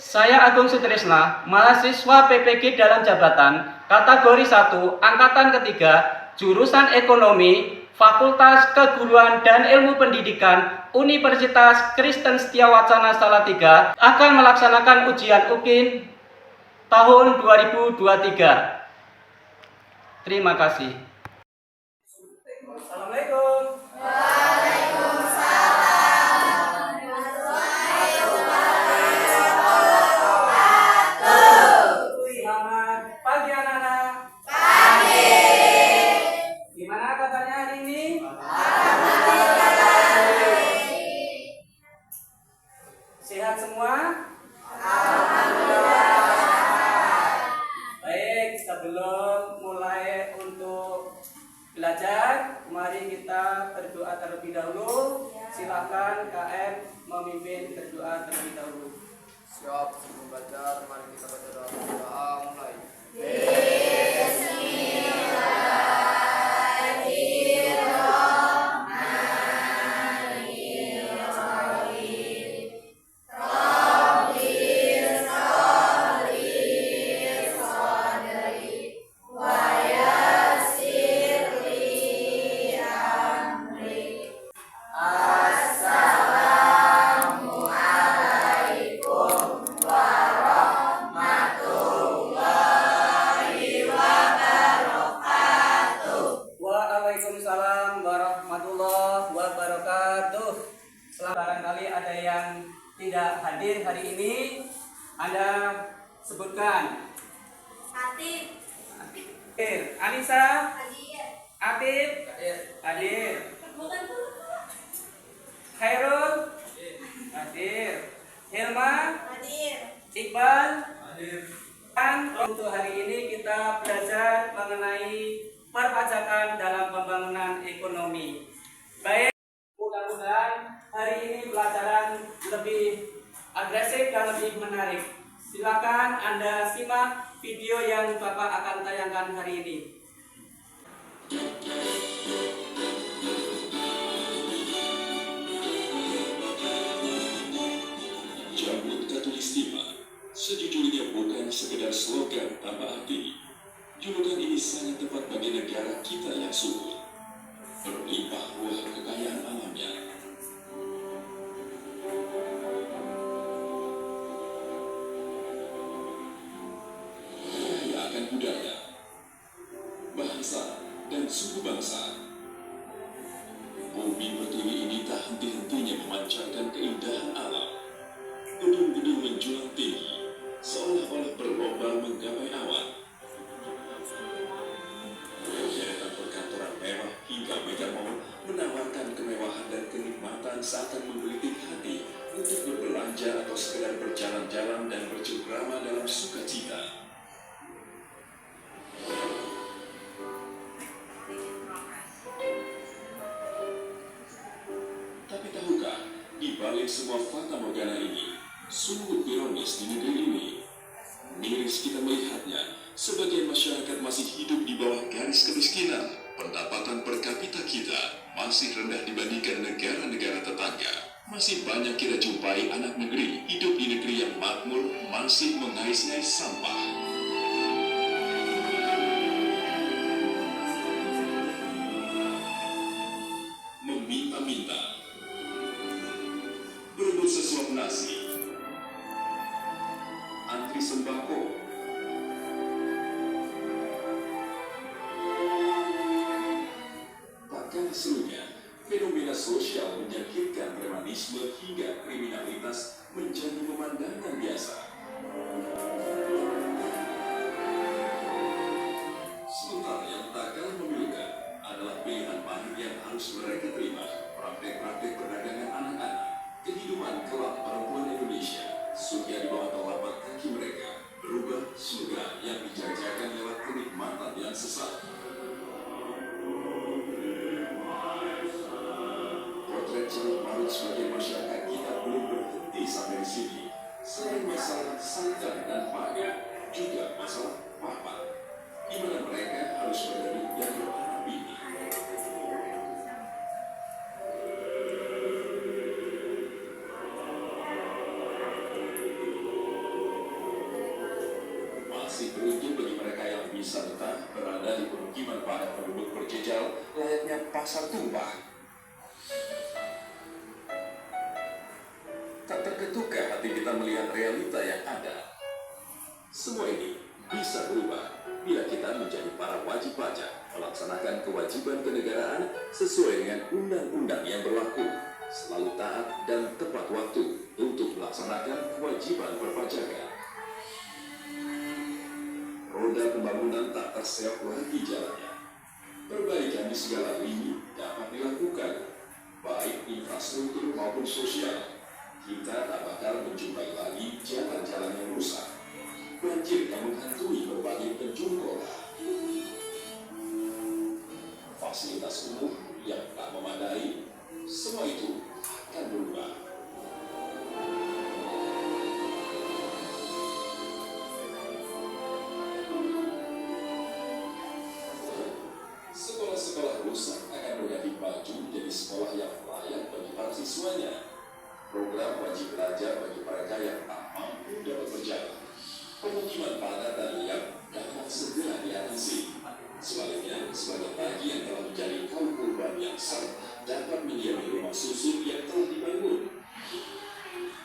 Saya Agung Sutrisna, mahasiswa PPG dalam jabatan, kategori 1, angkatan ketiga, jurusan Ekonomi, Fakultas Keguruan dan Ilmu Pendidikan, Universitas Kristen Setiawacana Salatiga, akan melaksanakan ujian UKIN tahun 2023. Terima kasih. Assalamualaikum. Selamat pagi anak-anak. Pagi. Gimana kabarnya hari ini? Sehat semua? Baik, sebelum mulai untuk belajar, mari kita berdoa terlebih dahulu. Silakan KM memimpin berdoa terlebih dahulu. Siap, sebelum belajar, mari kita baca doa mulai. Waalaikumsalam warahmatullahi wabarakatuh. Barangkali ada yang tidak hadir hari ini, Anda sebutkan. Atif. Hadir. Anissa, Hadir. Atif, hadir. Bukan tuh. Khairul, hadir. Hilma, Hadir. Iqbal, hadir. Dan untuk hari ini kita belajar mengenai perpajakan dalam pembangunan ekonomi. Baik, mudah-mudahan hari ini pelajaran lebih agresif dan lebih menarik. Silakan Anda simak video yang Bapak akan tayangkan hari ini. Jambut Katulistiwa sejujurnya bukan sekedar slogan tanpa arti. Julukan ini sangat tepat bagi negara kita yang subur, berlimpah ruah kekayaan alamnya. Kaya akan budaya, bahasa, dan suku bangsa. Bumi pertiwi ini tak henti-hentinya memancarkan keindahan alam. Gedung-gedung menjulang tinggi, seolah-olah berlomba menggapai awan. Deretan perkantoran mewah hingga mega mall menawarkan kemewahan dan kenikmatan seakan menggelitik hati untuk berbelanja atau sekedar berjalan-jalan dan bercengkrama dalam sukacita. Tapi tahukah, di balik semua fata morgana ini, sungguh ironis di negeri ini. Miris kita melihatnya, sebagian masyarakat masih hidup di bawah garis kemiskinan. Pendapatan per kapita kita masih rendah dibandingkan negara-negara tetangga. Masih banyak kita jumpai anak negeri hidup di negeri yang makmur masih mengais-ngais sampah. Meminta-minta, berebut sesuap nasi, antri sembako, takkan serunya fenomena sosial menyakitkan premanisme hingga kriminalitas menjadi pemandangan biasa. Sementara yang tak kalah memilukan adalah pilihan pahit yang harus mereka terima, praktek-praktek perdagangan anak-anak, kehidupan kelak perempuan Indonesia, surga di bawah telapak kaki mereka, berubah surga yang dijajakan lewat kenikmatan yang sesat. Potret ceruk marut sebagai masyarakat kita belum berhenti sampai di sini. Selain masalah santan dan pangan, juga masalah papan, di mana mereka harus bergelut dan berharap ini. layaknya pasar tumpah. Tak terketukah hati kita melihat realita yang ada? Semua ini bisa berubah bila kita menjadi para wajib pajak, melaksanakan kewajiban kenegaraan sesuai dengan undang-undang yang berlaku, selalu taat dan tepat waktu untuk melaksanakan kewajiban perpajakan. Roda pembangunan tak terseok lagi jalannya. Perbaikan di segala lini dapat dilakukan, baik infrastruktur maupun sosial. Kita tak bakal menjumpai lagi jalan-jalan yang rusak, banjir yang menghantui berbagai penjuru kota, fasilitas umum yang tak memadai. Semua itu akan berubah. Sekolah-sekolah rusak akan berganti baju menjadi sekolah yang layak bagi para siswanya. Program wajib belajar bagi mereka yang tak mampu dapat berjalan. Pemukiman padat dan liar dapat segera diatasi. Sebaliknya, sebagai bagi yang telah menjadi kaum urban yang sah dapat mendiami rumah susun yang telah dibangun.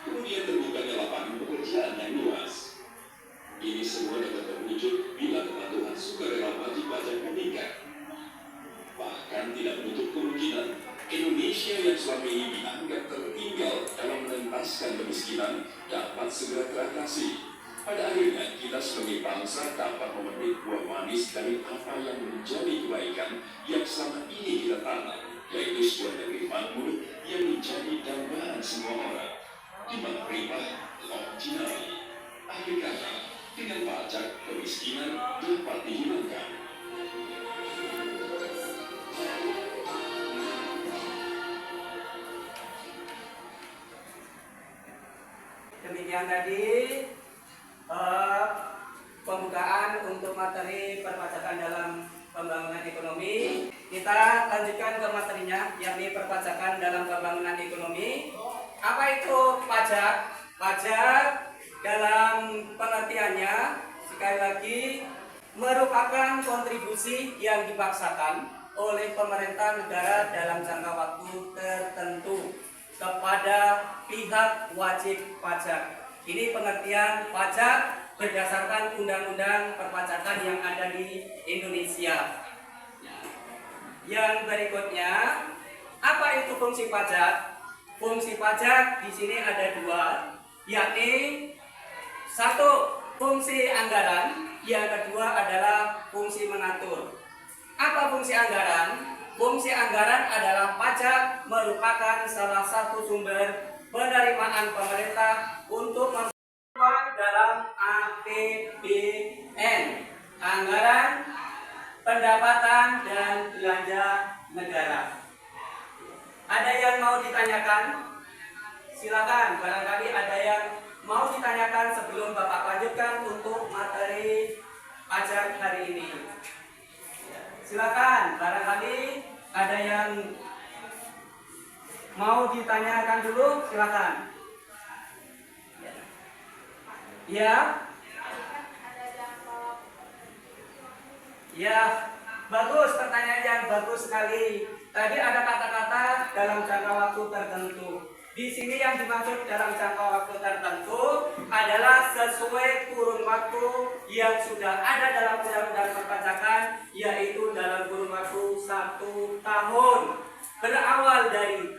Kemudian terbukanya lapangan pekerjaan yang luas. Ini semua dapat terwujud bila kepatuhan sukarela wajib pajak meningkat. Bahkan tidak menutup kemungkinan Indonesia yang selama ini dianggap tertinggal dalam mengentaskan kemiskinan dapat segera teratasi. Pada akhirnya kita sebagai bangsa dapat memetik buah manis dari apa yang menjadi kebaikan yang selama ini kita tanam, yaitu sebuah negeri makmur yang menjadi dambaan semua orang. Di mana riba, law jinai. Akhir kata, dengan pajak kemiskinan dapat dihilangkan. Demikian tadi pembukaan untuk materi perpajakan dalam pembangunan ekonomi. Kita lanjutkan ke materinya, yakni perpajakan dalam pembangunan ekonomi. Apa itu pajak? Pajak dalam pengertiannya sekali lagi merupakan kontribusi yang dipaksakan oleh pemerintah negara dalam jangka waktu tertentu kepada pihak wajib pajak. Ini pengertian pajak berdasarkan undang-undang perpajakan yang ada di Indonesia. Yang berikutnya, apa itu fungsi pajak? Fungsi pajak di sini ada dua, yakni satu fungsi anggaran, yang kedua adalah fungsi mengatur. Apa fungsi anggaran? Fungsi anggaran adalah pajak merupakan salah satu sumber penerimaan pemerintah untuk memperoleh dalam APBN, anggaran pendapatan dan belanja negara. Ada yang mau ditanyakan? Silakan, barangkali ada yang mau ditanyakan sebelum Bapak lanjutkan untuk materi pajak hari ini. Silakan, barangkali ada yang mau ditanyakan dulu, silakan. Ya. Ya, bagus, pertanyaan yang bagus sekali. Tadi ada kata-kata dalam jangka waktu tertentu. Di sini yang dimaksud dalam jangka waktu tertentu adalah sesuai kurun waktu yang sudah ada dalam undang-undang perpajakan, yaitu dalam kurun waktu 1 tahun. Berawal dari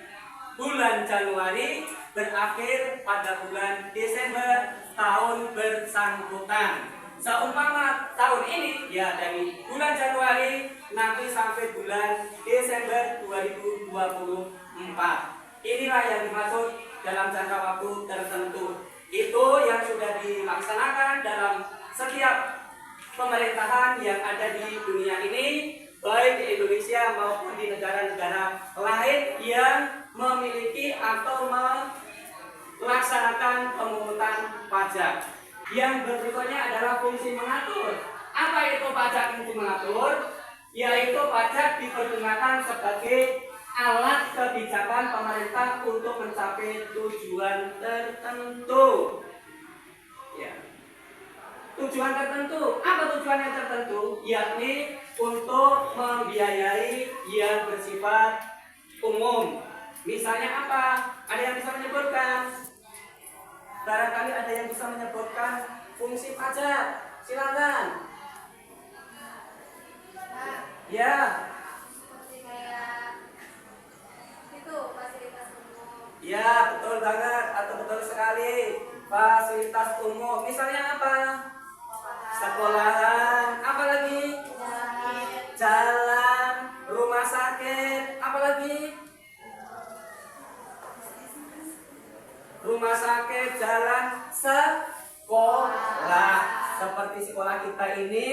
bulan Januari, berakhir pada bulan Desember tahun bersangkutan. Seumpama tahun ini, ya dari bulan Januari nanti sampai bulan Desember 2024. Inilah yang dimaksud dalam jangka waktu tertentu. Itu yang sudah dilaksanakan dalam setiap pemerintahan yang ada di dunia ini, baik di Indonesia maupun di negara-negara lain yang memiliki atau melaksanakan pemungutan pajak. Yang berikutnya adalah fungsi mengatur. Apa itu pajak fungsi mengatur? Yaitu pajak dipergunakan sebagai alat kebijakan pemerintah untuk mencapai tujuan tertentu. Ya. Tujuan tertentu. Apa tujuan yang tertentu? Yakni untuk membiayai yang bersifat umum. Misalnya apa? Ada yang bisa menyebutkan? Barangkali ada yang bisa menyebutkan fungsi pajak. Silakan. Ya, Seperti kayak itu fasilitas umum. ya betul banget atau betul sekali. Fasilitas umum. Misalnya apa? Sekolahan. Apa lagi? Jalan, rumah sakit. Apa lagi? Rumah sakit, jalan, sekolah. Seperti sekolah kita ini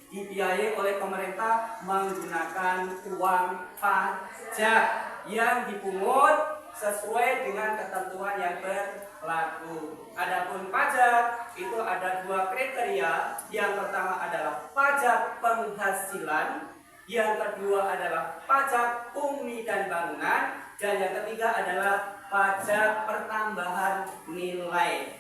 dibiayai oleh pemerintah menggunakan uang pajak yang dipungut sesuai dengan ketentuan yang berlaku. Adapun pajak itu ada dua kriteria. Yang pertama adalah pajak penghasilan, yang kedua adalah pajak bumi dan bangunan, dan yang ketiga adalah pajak pertambahan nilai.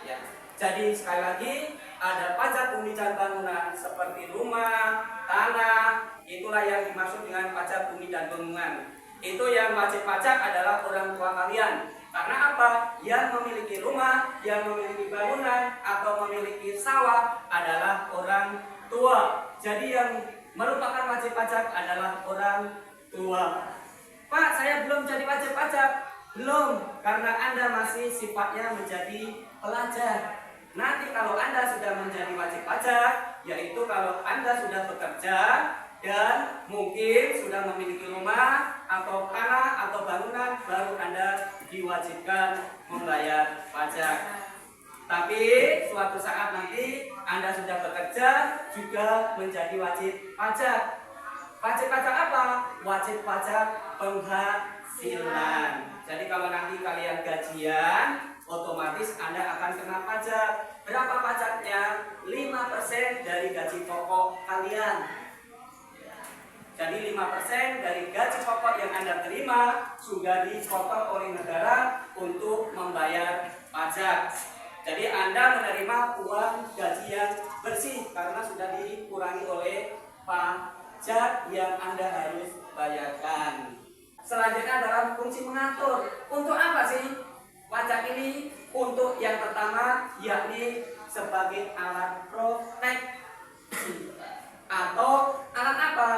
Ya. Jadi sekali lagi ada pajak bumi dan bangunan seperti rumah, tanah, itulah yang dimaksud dengan pajak bumi dan bangunan. Itu yang wajib pajak adalah orang tua kalian. Karena apa? Yang memiliki rumah, yang memiliki bangunan, atau memiliki sawah adalah orang tua. Jadi yang merupakan wajib pajak adalah orang tua. Pak, saya belum jadi wajib pajak. Belum, karena Anda masih sifatnya menjadi pelajar. Nanti kalau Anda sudah menjadi wajib pajak, yaitu kalau Anda sudah bekerja dan mungkin sudah memiliki rumah atau tanah atau bangunan, baru Anda diwajibkan membayar pajak. Tapi suatu saat nanti Anda sudah bekerja juga menjadi wajib pajak. Wajib pajak apa? Wajib pajak penghasilan. Jadi kalau nanti kalian gajian, otomatis Anda akan kena pajak. Berapa pajaknya? 5% dari gaji pokok kalian. Jadi 5% dari gaji pokok yang Anda terima sudah dipotong oleh negara untuk membayar pajak. Jadi Anda menerima uang gaji yang bersih karena sudah dikurangi oleh pajak yang Anda harus bayarkan. Selanjutnya adalah fungsi mengatur. Untuk apa sih pajak ini? Untuk yang pertama yakni sebagai alat proteksi. Atau alat apa?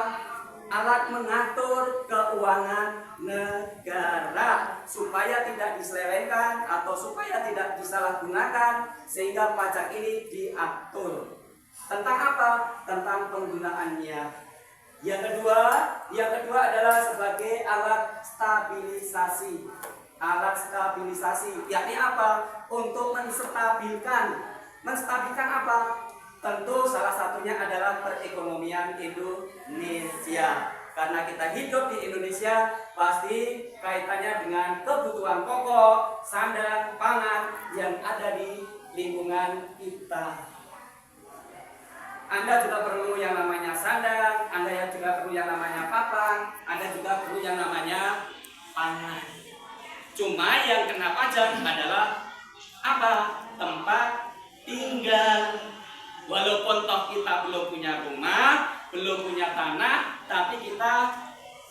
Alat mengatur keuangan negara supaya tidak diselewengkan atau supaya tidak disalahgunakan, sehingga pajak ini diatur. Tentang apa? Tentang penggunaannya. Yang kedua adalah sebagai alat stabilisasi. Alat stabilisasi yakni apa? Untuk menstabilkan. Menstabilkan apa? Tentu salah satunya adalah perekonomian Indonesia. Karena kita hidup di Indonesia, pasti kaitannya dengan kebutuhan pokok, sandang, pangan yang ada di lingkungan kita. Anda juga perlu yang namanya sandang, Anda juga perlu yang namanya papan, Anda juga perlu yang namanya pangan. Cuma yang kena pajak adalah apa? Tempat tinggal. Walaupun toh kita belum punya rumah, belum punya tanah, tapi kita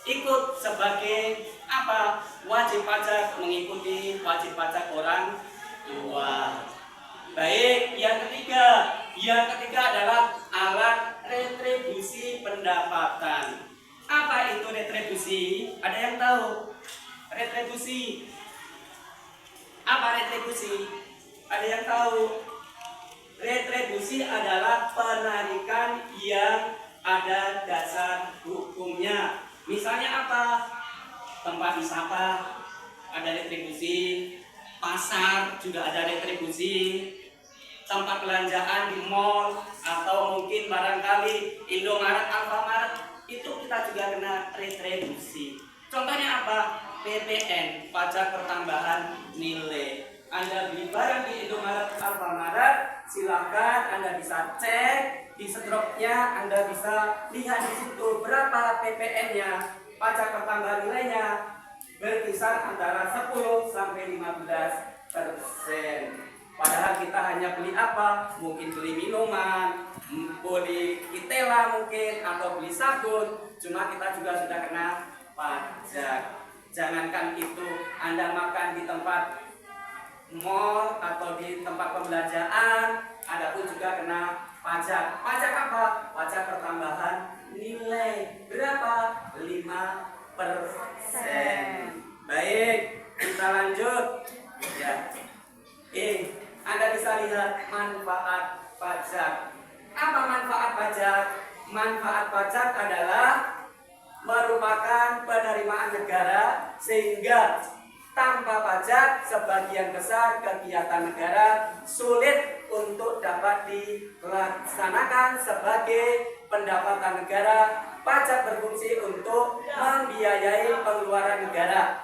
ikut sebagai apa? Wajib pajak, mengikuti wajib pajak orang tua. Baik, yang ketiga adalah alat retribusi pendapatan. Apa itu retribusi? Ada yang tahu? Retribusi. Apa retribusi? Ada yang tahu? Retribusi adalah penarikan yang ada dasar hukumnya. Misalnya apa? Tempat wisata ada retribusi, pasar juga ada retribusi, tempat belanjaan di mall atau mungkin barangkali Indomaret, Alfamaret, itu kita juga kena retribusi. Contohnya apa? PPN, pajak pertambahan nilai. Anda beli barang di Indomaret, Alfamaret, silakan Anda bisa cek di stropnya, Anda bisa lihat di situ berapa PPN-nya, pajak pertambahan nilainya berkisar antara 10 sampai 15%. Padahal kita hanya beli apa? Mungkin beli minuman, beli kitela mungkin, atau beli sabun. Cuma kita juga sudah kena Jangankan itu, Anda makan di tempat mall atau di tempat pembelanjaan, Anda pun juga kena pajak. Pajak apa? Pajak pertambahan nilai. Berapa? 5%. Baik, kita lanjut. Ya. Anda bisa lihat manfaat pajak. Apa manfaat pajak? Manfaat pajak adalah merupakan penerimaan negara, sehingga tanpa pajak sebagian besar kegiatan negara sulit untuk dapat dilaksanakan sebagai pendapatan negara. Pajak berfungsi untuk membiayai pengeluaran negara.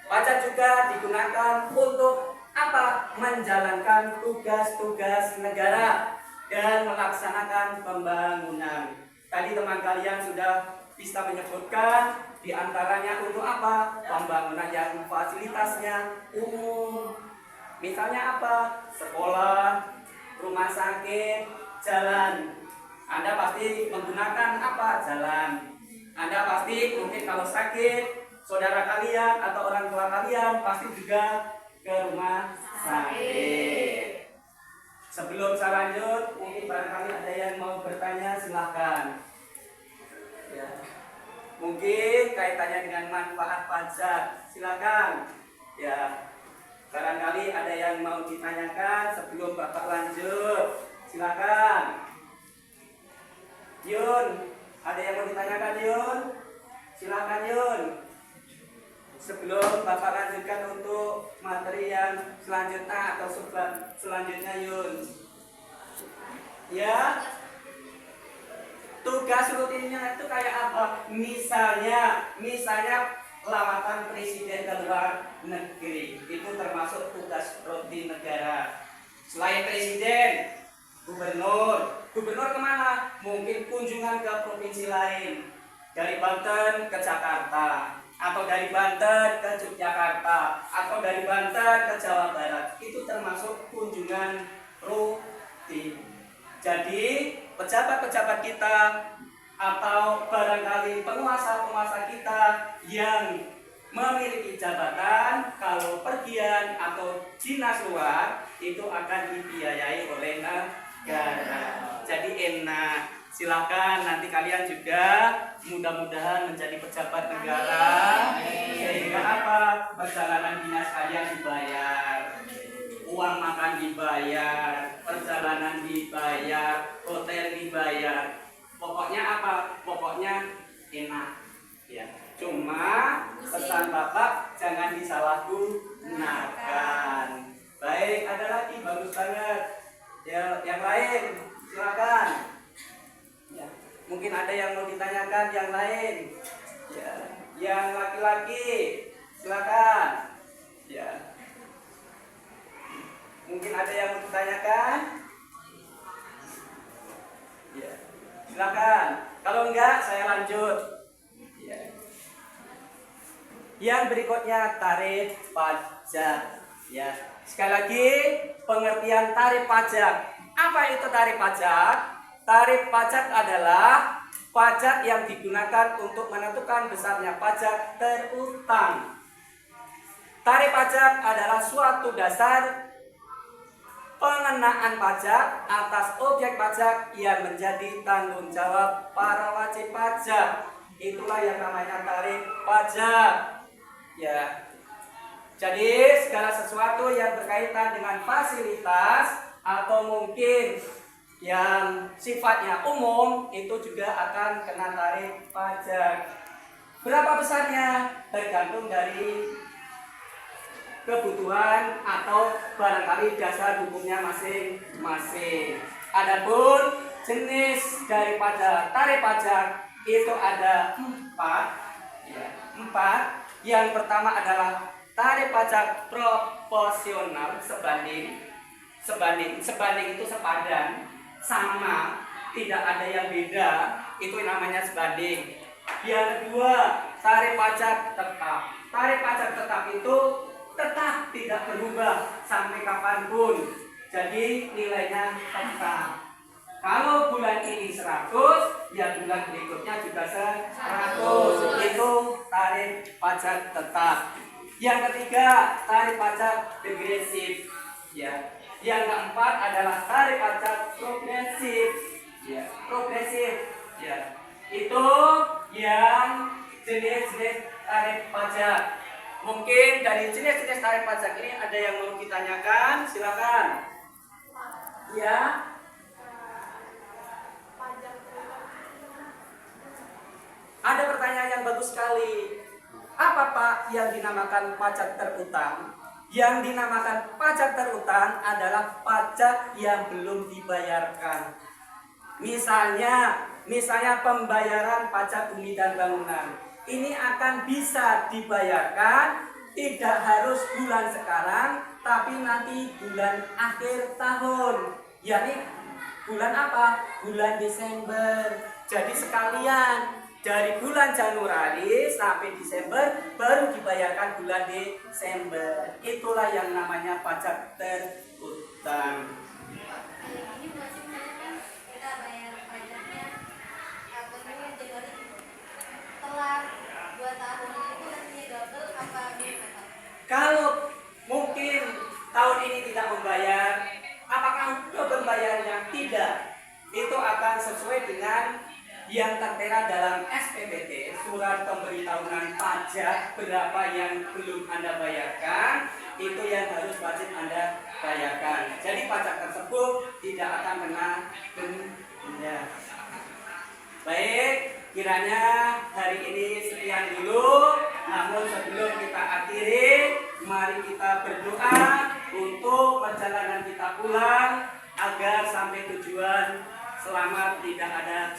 Pajak juga digunakan untuk apa? Menjalankan tugas-tugas negara dan melaksanakan pembangunan. Tadi teman kalian sudah bisa menyebutkan di antaranya untuk apa? Pembangunan yang fasilitasnya umum. Misalnya apa? Sekolah, rumah sakit, jalan. Anda pasti menggunakan apa? Jalan. Anda pasti mungkin kalau sakit, saudara kalian atau orang tua kalian pasti juga ke rumah sakit. Sebelum saya lanjut, mungkin barangkali ada yang mau bertanya, silahkan. Ya. Mungkin kaitannya dengan manfaat pajak, silakan. Ya. Barangkali ada yang mau ditanyakan sebelum Bapak lanjut, silakan. Yun, ada yang mau ditanyakan Yun? Silakan Yun. Sebelum Bapak lanjutkan untuk materi yang selanjutnya atau selanjutnya Yun. Ya. Tugas rutinnya itu kayak apa? Misalnya lawatan presiden ke luar negeri. Itu termasuk tugas rutin negara. Selain presiden, gubernur kemana? Mungkin kunjungan ke provinsi lain. Dari Banten ke Jakarta, atau dari Banten ke Yogyakarta, atau dari Banten ke Jawa Barat. Itu termasuk kunjungan rutin. Jadi pejabat-pejabat kita atau barangkali penguasa-penguasa kita yang memiliki jabatan, kalau pergian atau dinas luar itu akan dibiayai oleh negara. Jadi enak. Silakan nanti kalian juga mudah-mudahan menjadi pejabat negara, sehingga apa? Perjalanan dinas kalian dibayar, uang makan dibayar, perjalanan dibayar, hotel dibayar. Pokoknya apa? Pokoknya enak. Ya. Cuma pesan Bapak jangan disalahgunakan. Baik, ada lagi, bagus banget. Ya, yang lain silakan. Ya, mungkin ada yang mau ditanyakan yang lain. Ya, yang laki-laki silakan. Ya. Mungkin ada yang mau ditanyakan? Ya. Silakan. Kalau enggak saya lanjut. Ya. Yang berikutnya tarif pajak. Ya. Sekali lagi pengertian tarif pajak. Apa itu tarif pajak? Tarif pajak adalah pajak yang digunakan untuk menentukan besarnya pajak terutang. Tarif pajak adalah suatu dasar pengenaan pajak atas objek pajak yang menjadi tanggung jawab para wajib pajak. Itulah yang namanya tarif pajak. Ya. Jadi segala sesuatu yang berkaitan dengan fasilitas atau mungkin yang sifatnya umum itu juga akan kena tarif pajak. Berapa besarnya? Tergantung dari kebutuhan atau barangkali dasar hukumnya masing-masing. Adapun jenis daripada tarif pajak itu ada 4. Ya, 4. Yang pertama adalah tarif pajak proporsional sebanding itu sepadan, sama, tidak ada yang beda, itu namanya sebanding. Yang kedua, tarif pajak tetap. Tarif pajak tetap itu tetap tidak berubah sampai kapanpun. Jadi nilainya tetap. Kalau bulan ini 100, ya bulan berikutnya juga 100. Itu tarif tarif pajak tetap. Yang ketiga, tarif pajak degresif. Ya. Yang keempat adalah tarif pajak progresif. Ya, progresif. Ya. Itu yang jenis-jenis tarif pajak. Mungkin dari jenis-jenis tarif pajak ini ada yang mau ditanyakan, silakan. Ya. Ada pertanyaan yang bagus sekali. Apa Pak yang dinamakan pajak terutang? Yang dinamakan pajak terutang adalah pajak yang belum dibayarkan. Misalnya pembayaran pajak bumi dan bangunan. Ini akan bisa dibayarkan tidak harus bulan sekarang, tapi nanti bulan akhir tahun. Yakni bulan apa? Bulan Desember. Jadi sekalian dari bulan Januari sampai Desember baru dibayarkan bulan Desember. Itulah yang namanya pajak terutang. Kayak gini masih kan kita bayar pajaknya Januari telat 2 tahun itu nanti double apa gimana Pak? Kalau mungkin tahun ini tidak membayar, apakah double bayarnya? Tidak. Itu akan sesuai dengan yang tertera dalam SPPT, surat pemberitahuan pajak, berapa yang belum Anda bayarkan, itu yang harus wajib Anda bayarkan. Jadi pajak tersebut tidak akan kena denda. Baik, kiranya hari ini sekian dulu. Namun sebelum kita akhiri, mari kita berdoa untuk perjalanan kita pulang agar sampai tujuan selamat, tidak ada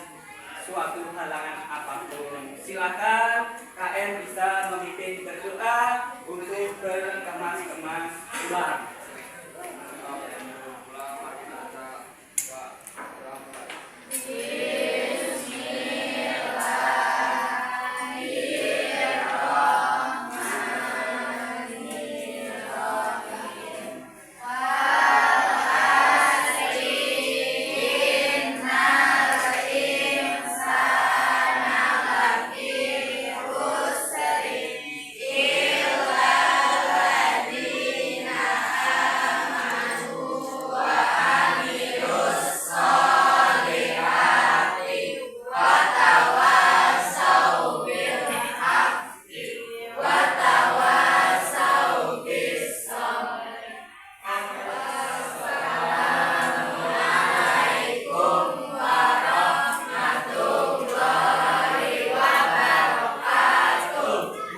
suatu halangan apapun. Silakan KM bisa memimpin berdoa untuk berkemas-kemas pulang.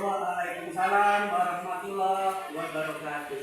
Waalaikumsalam warahmatullahi wabarakatuh.